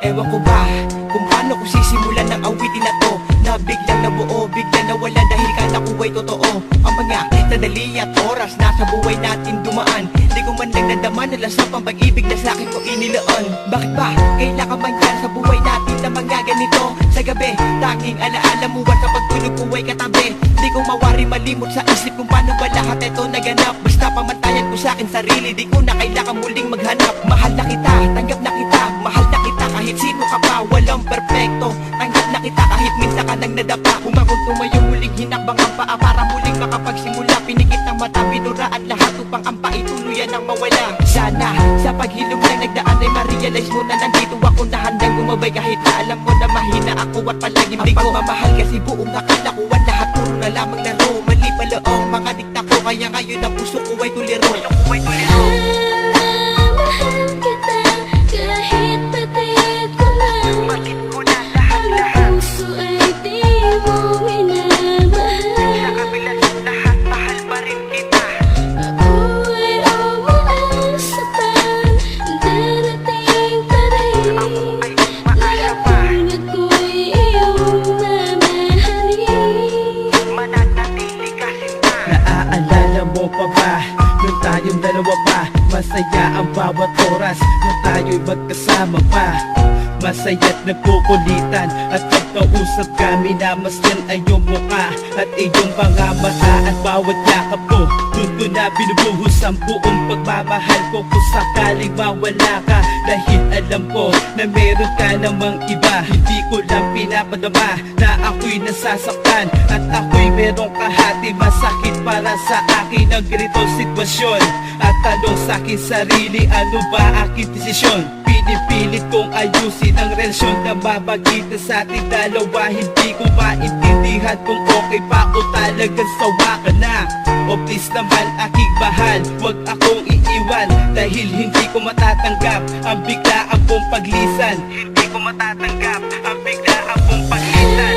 Ewan ko ba kung paano ko sisimulan ng awitin na to, na biglang nabuo, biglang nawala dahil kala ko ay totoo. Ang mga sandali at oras na sa buhay natin dumaan, di ko man lang nadama na lasap ang pag-ibig na sa'kin ko inilaan. Bakit ba kailangan man yan sa buhay natin na mga ganito? Sa gabi, tanging alaala mo at sa pagtulog ko ay katabi. Di ko mawari malimot sa isip kung paano ba lahat ito naganap. Basta pamantayan ko sa'kin sarili, di ko na kailangan muling maghanap. Mahal na kita, tanggap na kita, mahal na kita kahit sino ka pa, walang perfecto. Tanggap na kita kahit minsan ka nang nadapa. Umakong tumayo muling hinakbang ang paa para muling makapagsimula. Pinikit ng mata, binura at lahat upang ang paituluyan ang mawala. Sana sa paghilom lang nagdaan ay ma-realize mo na nandito ako na handang gumabay. Kahit na alam mo na mahina ako at palaging bigo. Ang pagmamahal kasi buong akala ko at lahat puro na lamang laro. Mali pala ang mga dikta ko, kaya ngayon ang puso ko ay tuliro. Mahal kita kahit patid ko lang. Bakit ko na lahat-lahat? Ang puso ay di mo minamahal. Sa kabila ng lahat, mahal pa rin kita. Ako ay umaasa pa, darating pa rin. Ako ay umaasa pa, Tulad ko'y iyong mamahalin. mananatili ka sinta. Naaalala mo pa ba nung tayong dalawa pa? Masaya ang bawat oras nung tayo'y magkasama pa. Masaya't nagkukulitan at pagkausap kami, namasdan ay iyong mukha at iyong mga mata. At bawat yakap ko, doon ko na binubuhos ang buong pagmamahal ko. Kung sakaling mawala ka, dahil alam ko na meron ka namang iba. Hindi ko lang pinapadama na ako'y nasasaktan at ako'y merong kahati. Masakit para sa akin ang ganitong sitwasyon. At tanong sa'kin sarili, ano ba aking desisyon? Pinipilit kong ayusin ang relasyon na mapagitan sa ating dalawa. Hindi ko maintindihan kung okay pa o talagang sawa ka na. O please naman aking mahal, wag akong iiwan, dahil hindi ko matatanggap ang biglaan kong paglisan. Hindi ko matatanggap ang biglaan kong paglisan.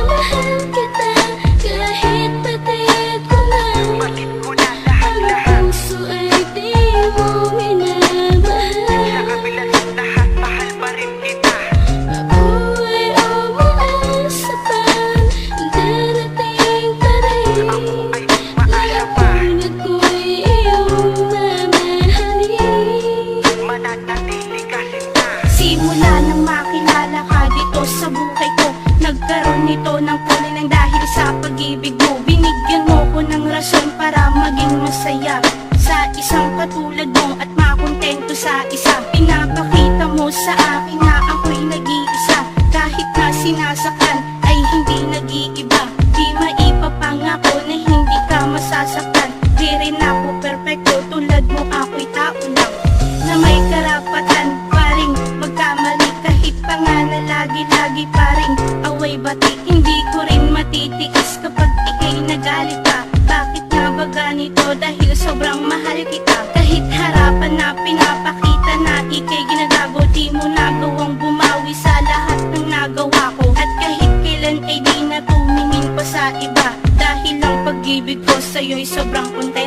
Mahal kita kahit patid ko lang. Bakit ko na lahat-lahat? Ang puso ay di mo minamahal. Sa kabila ng lahat, mahal pa rin kita. Ako ay umaasa pa, darating pa rin. Ako ay umaasa pa, Tulad ko'y iyong mamahalin. mananatili ka sinta. Simula nang makilala ka dito sa buhay ko, nagkaroon nito ng kulay ng dahil sa pag-ibig mo. Binigyan mo ko ng rason para maging masaya sa isang katulad mo at makontento sa isa. Pinapakita mo sa akin na ako'y nag-iisa. Kahit na sinasaktan ay hindi nag-iiba. Di maipapangako na hindi ka masasaktan. Di rin ako perfecto, tulad mo ako'y tao lang na may karapatan pa rin magkamali. Kahit pa nga na lagi-lagi pa rin away bati, hindi ko rin matitiis kapag ika'y nagalit ka. Bakit nga ba ganito? Dahil sobrang mahal kita. Kahit harapan na pinapakita na ika'y ginagago, di mo nagawang bumawi sa lahat ng nagawa ko. At kahit kailan ay di na tumingin pa sa iba, dahil ang pag-ibig ko sa'yo'y sobrang kontento.